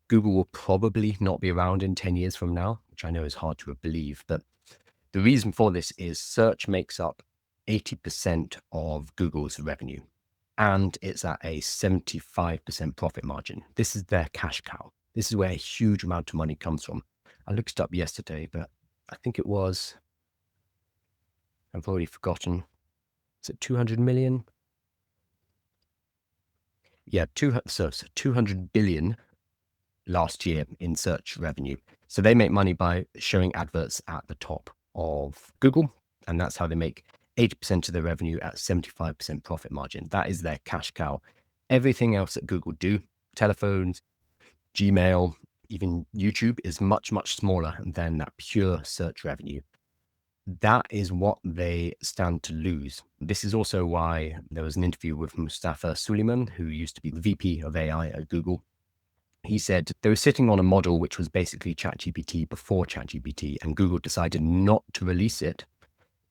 Google will probably not be around in 10 years from now, which I know is hard to believe. But the reason for this is search makes up 80% of Google's revenue, and it's at a 75% profit margin. This is their cash cow. This is where a huge amount of money comes from. I looked it up yesterday, but I think it was, I've already forgotten. Is it 200 million? Yeah, 200 billion last year in search revenue. So they make money by showing adverts at the top of Google, and that's how they make 80% of their revenue at 75% profit margin. That is their cash cow. Everything else that Google do, telephones, Gmail, even YouTube, is much, much smaller than that pure search revenue. That is what they stand to lose. This is also why there was an interview with Mustafa Suleiman, who used to be the VP of AI at Google. He said they were sitting on a model which was basically ChatGPT before ChatGPT, and Google decided not to release it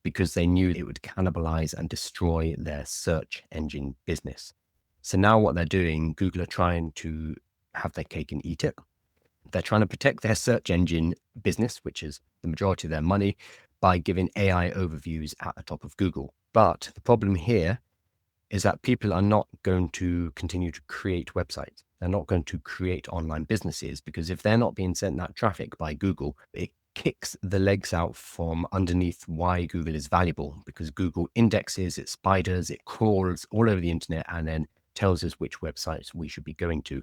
because they knew it would cannibalize and destroy their search engine business. So now what they're doing, Google are trying to have their cake and eat it. They're trying to protect their search engine business, which is the majority of their money, by giving AI overviews at the top of Google. But the problem here is that people are not going to continue to create websites. They're not going to create online businesses, because if they're not being sent that traffic by Google, it kicks the legs out from underneath why Google is valuable, because Google indexes, it spiders, it crawls all over the internet and then tells us which websites we should be going to.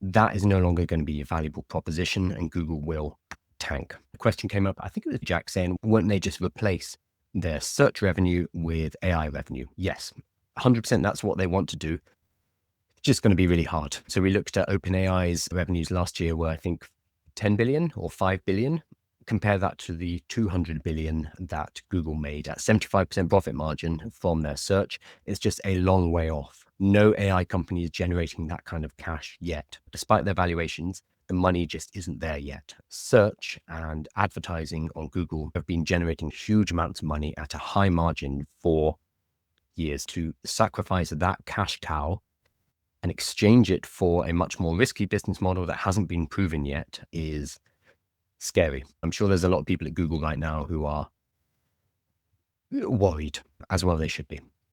That is no longer going to be a valuable proposition, and Google will tank. The question came up, I think it was Jack, saying, won't they just replace their search revenue with AI revenue? Yes, 100% that's what they want to do. It's just going to be really hard. So we looked at OpenAI's revenues last year were, I think, 10 billion or 5 billion. Compare that to the 200 billion that Google made at 75% profit margin from their search. It's just a long way off. No AI company is generating that kind of cash yet. Despite their valuations, the money just isn't there yet. Search and advertising on Google have been generating huge amounts of money at a high margin for years. To sacrifice that cash cow and exchange it for a much more risky business model that hasn't been proven yet is scary. I'm sure there's a lot of people at Google right now who are worried, as well they should be.